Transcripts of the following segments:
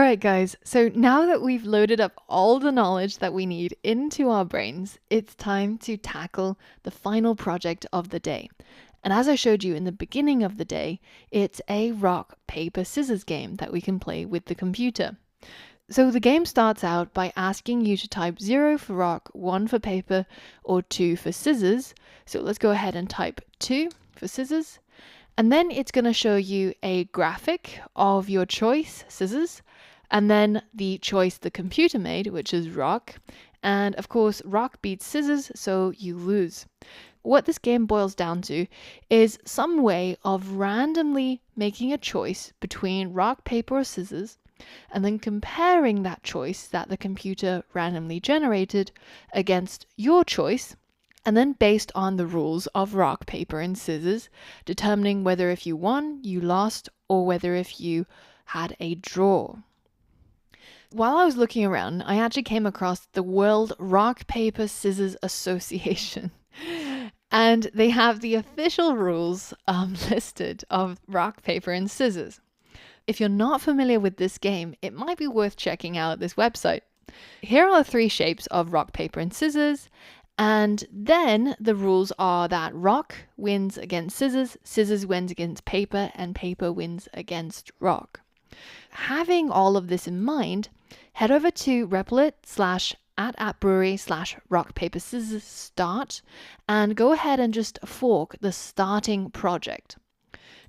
Alright guys, so now that we've loaded up all the knowledge that we need into our brains, it's time to tackle the final project of the day. And as I showed you in the beginning of the day, it's a rock, paper, scissors game that we can play with the computer. So the game starts out by asking you to type 0 for rock, 1 for paper, or 2 for scissors. So let's go ahead and type 2 for scissors. And then it's going to show you a graphic of your choice, scissors, and then the choice the computer made, which is rock. And of course, rock beats scissors, so you lose. What this game boils down to is some way of randomly making a choice between rock, paper, or scissors, and then comparing that choice that the computer randomly generated against your choice, and then based on the rules of rock, paper, and scissors, determining whether if you won, you lost, or whether if you had a draw. While I was looking around, I actually came across the World Rock, Paper, Scissors Association. And they have the official rules listed of rock, paper, and scissors. If you're not familiar with this game, it might be worth checking out this website. Here are 3 shapes of rock, paper, and scissors. And then the rules are that rock wins against scissors, scissors wins against paper, and paper wins against rock. Having all of this in mind, head over to replit/@brewery/rock, paper, scissors start and go ahead and just fork the starting project.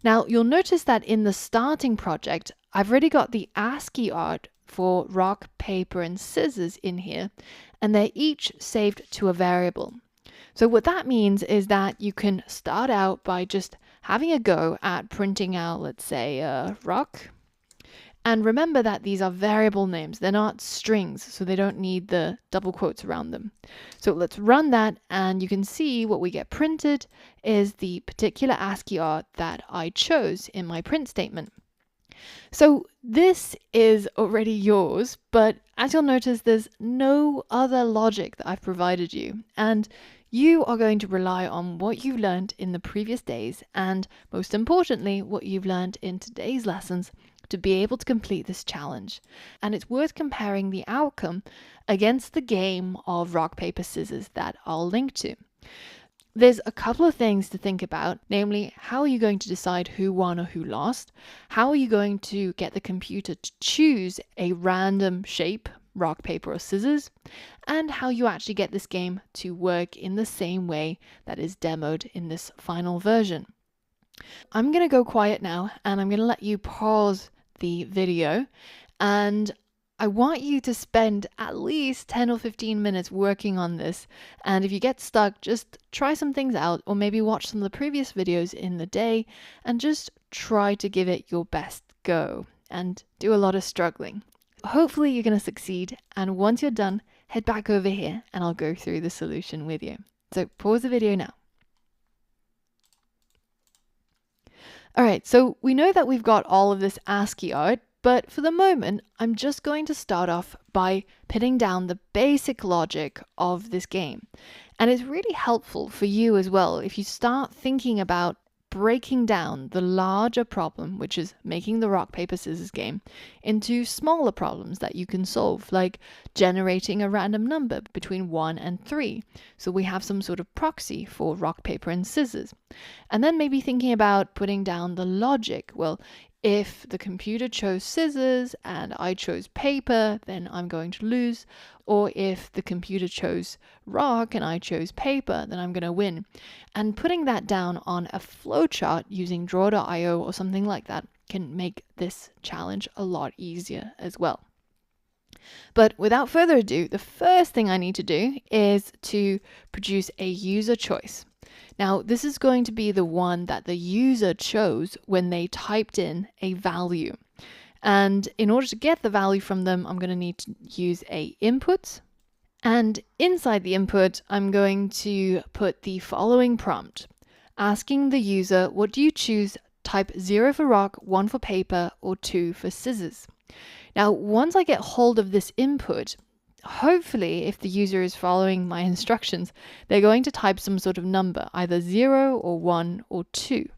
Now you'll notice that in the starting project, I've already got the ASCII art for rock, paper, and scissors in here, and they're each saved to a variable. So what that means is that you can start out by just having a go at printing out, let's say, rock. And remember that these are variable names. They're not strings, so they don't need the double quotes around them. So let's run that, and you can see what we get printed is the particular ASCII art that I chose in my print statement. So this is already yours, but as you'll notice, there's no other logic that I've provided you. And you are going to rely on what you've learned in the previous days, and most importantly, what you've learned in today's lessons to be able to complete this challenge. And it's worth comparing the outcome against the game of rock, paper, scissors that I'll link to. There's a couple of things to think about, namely, how are you going to decide who won or who lost? How are you going to get the computer to choose a random shape, rock, paper, or scissors? And how you actually get this game to work in the same way that is demoed in this final version. I'm going to go quiet now, and I'm going to let you pause the video, and I want you to spend at least 10 or 15 minutes working on this. And if you get stuck, just try some things out, or maybe watch some of the previous videos in the day and just try to give it your best go and do a lot of struggling. Hopefully you're going to succeed, and once you're done, head back over here and I'll go through the solution with you. So pause the video now. Alright, so we know that we've got all of this ASCII art, but for the moment, I'm just going to start off by pinning down the basic logic of this game. And it's really helpful for you as well if you start thinking about breaking down the larger problem, which is making the rock, paper, scissors game, into smaller problems that you can solve, like generating a random number between 1 and 3. So we have some sort of proxy for rock, paper, and scissors. And then maybe thinking about putting down the logic. Well, if the computer chose scissors and I chose paper, then I'm going to lose. Or if the computer chose rock and I chose paper, then I'm going to win. And putting that down on a flowchart using draw.io or something like that can make this challenge a lot easier as well. But without further ado, the first thing I need to do is to produce a user choice. Now, this is going to be the one that the user chose when they typed in a value. And in order to get the value from them, I'm going to need to use a input. And inside the input, I'm going to put the following prompt, asking the user, what do you choose? Type 0 for rock, 1 for paper, or 2 for scissors. Now, once I get hold of this input, hopefully, if the user is following my instructions, they're going to type some sort of number, either 0 or 1 or 2.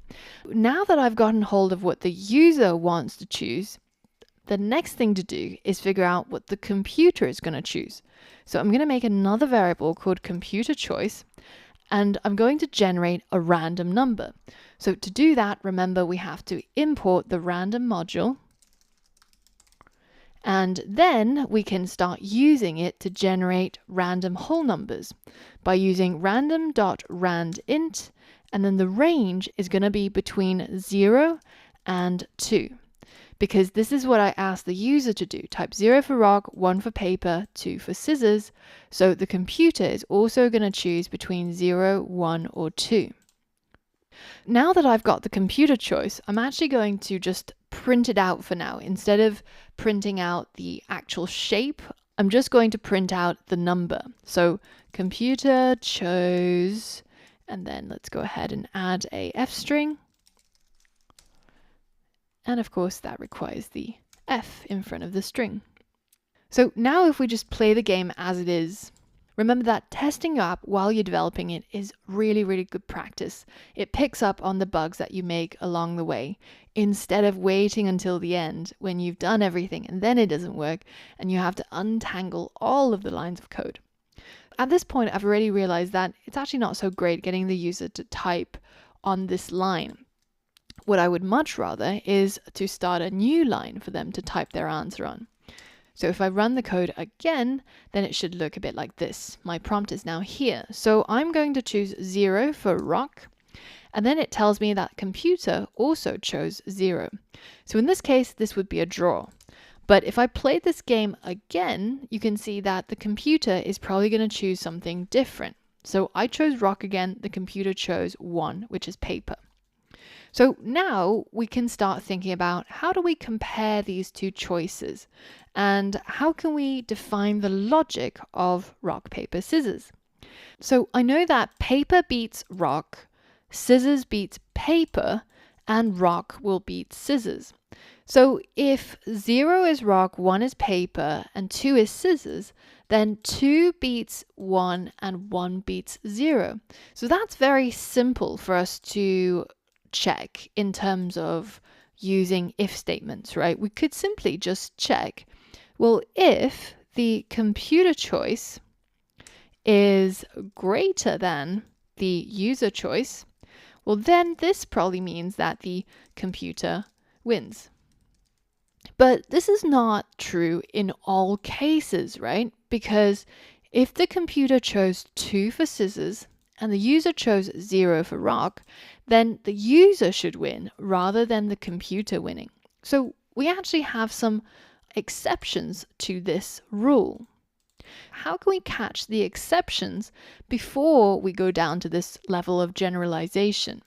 Now that I've gotten hold of what the user wants to choose, the next thing to do is figure out what the computer is going to choose. So I'm going to make another variable called computer choice, and I'm going to generate a random number. So to do that, remember we have to import the random module, and then we can start using it to generate random whole numbers by using random.randint, and then the range is going to be between 0 and 2. Because this is what I asked the user to do. Type 0 for rock, 1 for paper, 2 for scissors. So the computer is also going to choose between 0, 1, or 2. Now that I've got the computer choice, I'm actually going to just print it out for now. Instead of printing out the actual shape, I'm just going to print out the number. So computer chose, and then let's go ahead and add a f string. And of course, that requires the F in front of the string. So now if we just play the game as it is, remember that testing your app while you're developing it is really, really good practice. It picks up on the bugs that you make along the way, instead of waiting until the end when you've done everything and then it doesn't work and you have to untangle all of the lines of code. At this point, I've already realized that it's actually not so great getting the user to type on this line. What I would much rather is to start a new line for them to type their answer on. So if I run the code again, then it should look a bit like this. My prompt is now here. So I'm going to choose 0 for rock, and then it tells me that computer also chose 0. So in this case, this would be a draw. But if I play this game again, you can see that the computer is probably going to choose something different. So I chose rock again, the computer chose 1, which is paper. So now we can start thinking about how do we compare these two choices, and how can we define the logic of rock, paper, scissors. So I know that paper beats rock, scissors beats paper, and rock will beat scissors. So if 0 is rock, 1 is paper, and 2 is scissors, then 2 beats 1 and 1 beats 0. So that's very simple for us to check in terms of using if statements, right? We could simply just check, well, if the computer choice is greater than the user choice, well, then this probably means that the computer wins. But this is not true in all cases, right? Because if the computer chose 2 for scissors and the user chose 0 for rock, then the user should win rather than the computer winning. So we actually have some exceptions to this rule. How can we catch the exceptions before we go down to this level of generalization?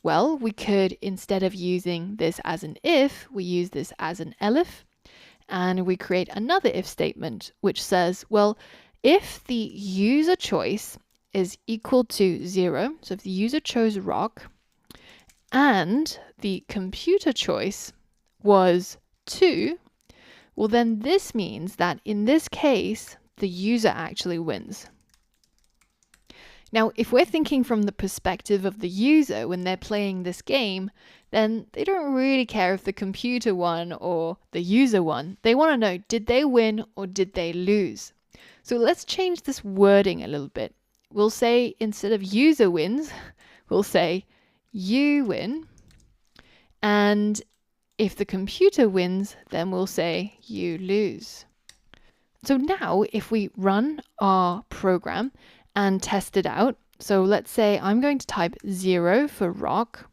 Well, we could, instead of using this as an if, we use this as an elif, and we create another if statement which says, well, if the user choice is equal to 0, so if the user chose rock and the computer choice was 2, well, then this means that in this case, the user actually wins. Now, if we're thinking from the perspective of the user when they're playing this game, then they don't really care if the computer won or the user won. They want to know, did they win or did they lose? So let's change this wording a little bit. We'll say, instead of user wins, we'll say you win. And if the computer wins, then we'll say you lose. So now if we run our program and test it out, so let's say I'm going to type 0 for rock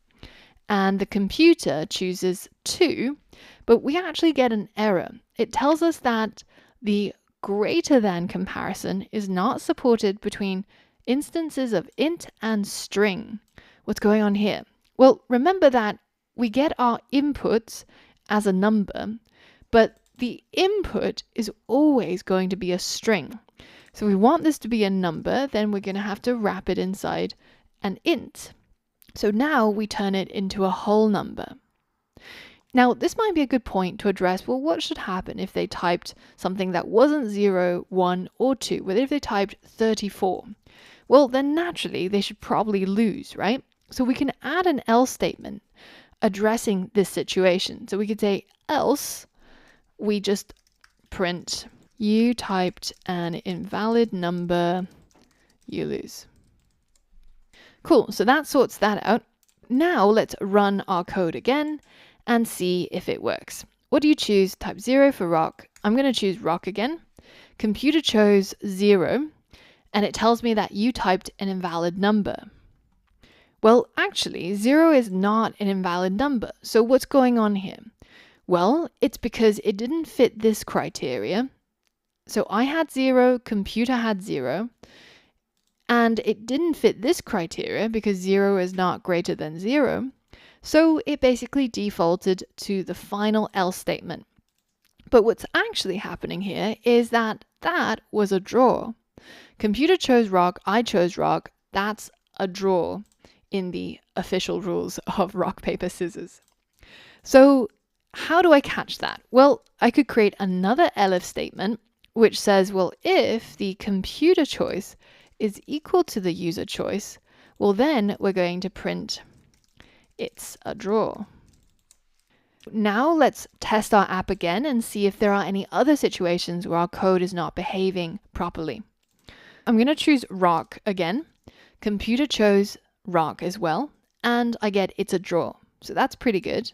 and the computer chooses 2, but we actually get an error. It tells us that the greater than comparison is not supported between instances of int and string. What's going on here? Well, remember that we get our inputs as a number, but the input is always going to be a string. So we want this to be a number, then we're going to have to wrap it inside an int. So now we turn it into a whole number. Now, this might be a good point to address, well, what should happen if they typed something that wasn't 0, 1, or 2? What if they typed 34? Well, then naturally, they should probably lose, right? So we can add an else statement addressing this situation. So we could say else, we just print, you typed an invalid number, you lose. Cool, so that sorts that out. Now let's run our code again and see if it works. What do you choose? Type 0 for rock. I'm going to choose rock again. Computer chose 0, and it tells me that you typed an invalid number. Well, actually, 0 is not an invalid number. So what's going on here? Well, it's because it didn't fit this criteria. So I had 0, computer had 0, and it didn't fit this criteria because 0 is not greater than 0. So it basically defaulted to the final else statement. But what's actually happening here is that that was a draw. Computer chose rock, I chose rock. That's a draw in the official rules of rock, paper, scissors. So how do I catch that? Well, I could create another elif statement which says, well, if the computer choice is equal to the user choice, well, then we're going to print it's a draw. Now let's test our app again and see if there are any other situations where our code is not behaving properly. I'm going to choose rock again. Computer chose rock as well, and I get it's a draw. So that's pretty good.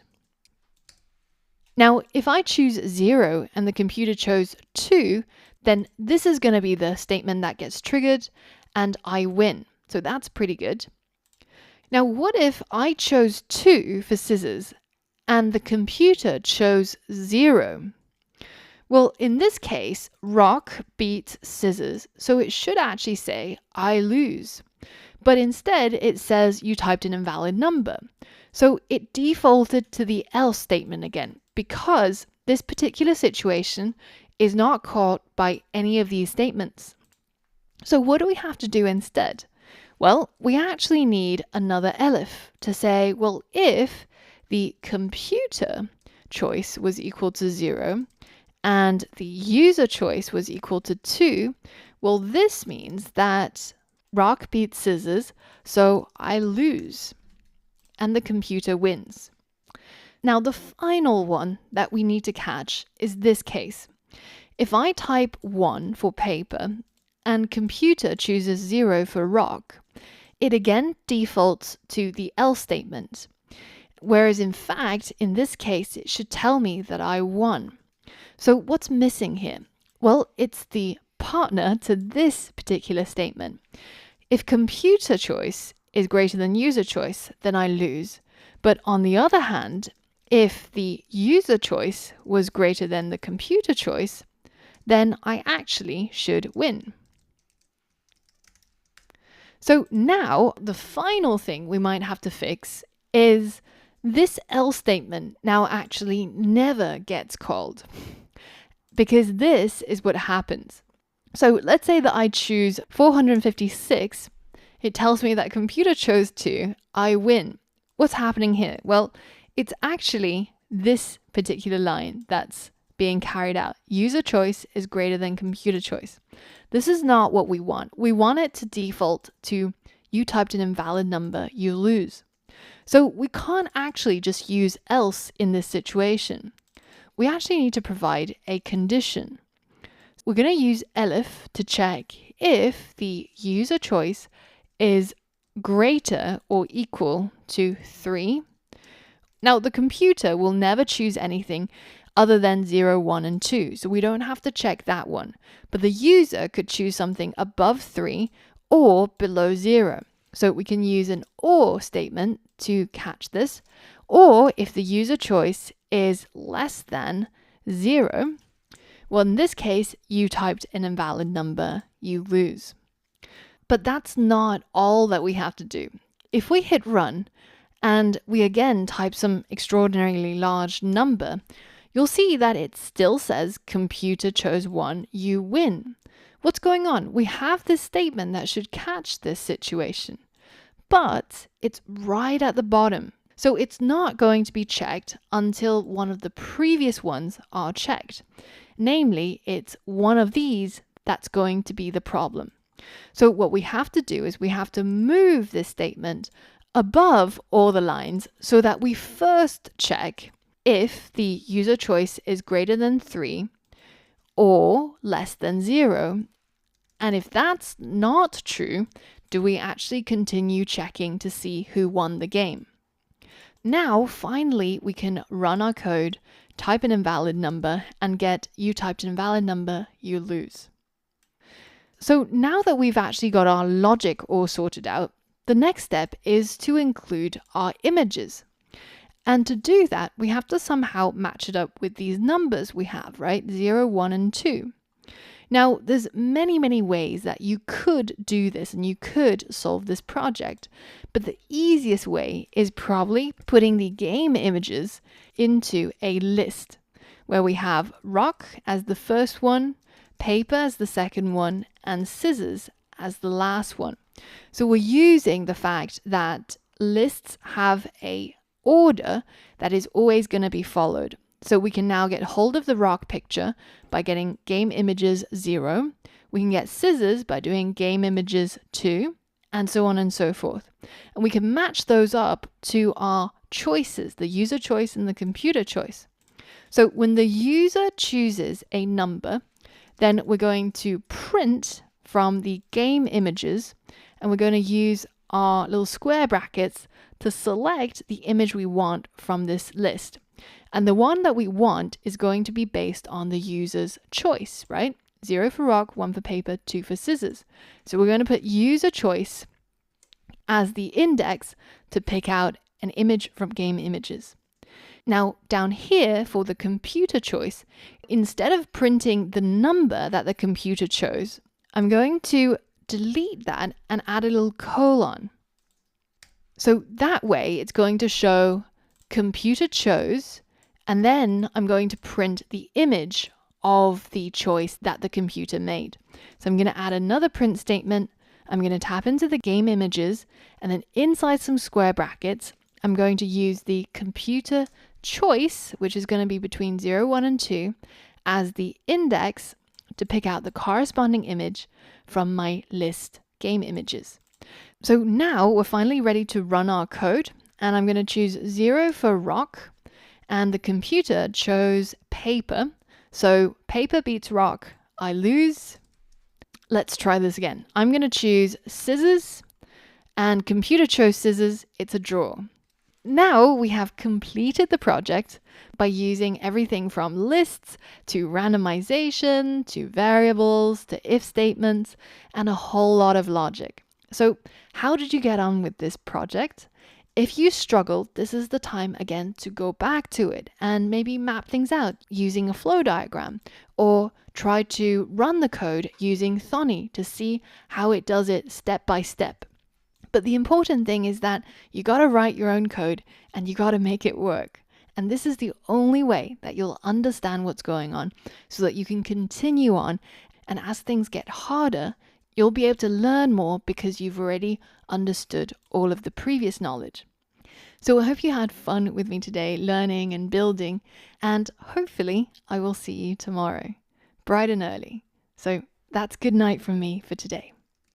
Now, if I choose 0 and the computer chose 2, then this is going to be the statement that gets triggered and I win. So that's pretty good. Now, what if I chose 2 for scissors and the computer chose 0? Well, in this case, rock beats scissors, so it should actually say I lose. But instead, it says you typed an invalid number. So it defaulted to the else statement again, because this particular situation is not caught by any of these statements. So what do we have to do instead? Well, we actually need another elif to say, well, if the computer choice was equal to 0 and the user choice was equal to 2, well, this means that rock beats scissors, so I lose, and the computer wins. Now, the final one that we need to catch is this case. If I type 1 for paper and computer chooses 0 for rock, it again defaults to the else statement. Whereas in fact, in this case, it should tell me that I won. So what's missing here? Well, it's the partner to this particular statement. If computer choice is greater than user choice, then I lose. But on the other hand, if the user choice was greater than the computer choice, then I actually should win. So now the final thing we might have to fix is this else statement now actually never gets called, because this is what happens. So let's say that I choose 456. It tells me that computer chose 2. I win. What's happening here? Well, it's actually this particular line that's being carried out. User choice is greater than computer choice. This is not what we want. We want it to default to you typed an invalid number, you lose. So we can't actually just use else in this situation. We actually need to provide a condition. We're going to use elif to check if the user choice is greater or equal to 3. Now, the computer will never choose anything other than 0, 1, and 2, so we don't have to check that one. But the user could choose something above 3 or below 0. So we can use an or statement to catch this. Or if the user choice is less than 0, well, in this case, you typed an invalid number, you lose. But that's not all that we have to do. If we hit run and we again type some extraordinarily large number, you'll see that it still says computer chose 1, you win. What's going on? We have this statement that should catch this situation, but it's right at the bottom. So it's not going to be checked until one of the previous ones are checked. Namely, it's one of these that's going to be the problem. So what we have to do is we have to move this statement above all the lines so that we first check if the user choice is greater than 3 or less than 0. And if that's not true, do we actually continue checking to see who won the game? Now, finally, we can run our code, type an invalid number, and get you typed an invalid number, you lose. So now that we've actually got our logic all sorted out, the next step is to include our images. And to do that, we have to somehow match it up with these numbers we have, right? 0, 1, and 2. Now, there's many ways that you could do this and you could solve this project, but the easiest way is probably putting the game images into a list where we have rock as the first one, paper as the second one, and scissors as the last one. So we're using the fact that lists have a order that is always going to be followed. So we can now get hold of the rock picture by getting game images 0. We can get scissors by doing game images 2, and so on and so forth. And we can match those up to our choices, the user choice and the computer choice. So when the user chooses a number, then we're going to print from the game images, and we're going to use our little square brackets to select the image we want from this list. And the one that we want is going to be based on the user's choice, right? 0 for rock, 1 for paper, 2 for scissors. So we're going to put user choice as the index to pick out an image from game images. Now, down here for the computer choice, instead of printing the number that the computer chose, I'm going to delete that and add a little colon. So that way it's going to show computer chose, and then I'm going to print the image of the choice that the computer made. So I'm going to add another print statement. I'm going to tap into the game images, and then inside some square brackets, I'm going to use the computer choice, which is going to be between 0, 1, and 2, as the index to pick out the corresponding image from my list game images. So now we're finally ready to run our code, and I'm going to choose 0 for rock, and the computer chose paper. So paper beats rock, I lose. Let's try this again. I'm going to choose scissors, and computer chose scissors, it's a draw. Now we have completed the project by using everything from lists to randomization to variables to if statements and a whole lot of logic. So how did you get on with this project? If you struggled, this is the time again to go back to it and maybe map things out using a flow diagram, or try to run the code using Thonny to see how it does it step by step. But the important thing is that you got to write your own code and you got to make it work. And this is the only way that you'll understand what's going on, so that you can continue on. And as things get harder, you'll be able to learn more because you've already understood all of the previous knowledge. So I hope you had fun with me today, learning and building, and hopefully I will see you tomorrow, bright and early. So that's good night from me for today.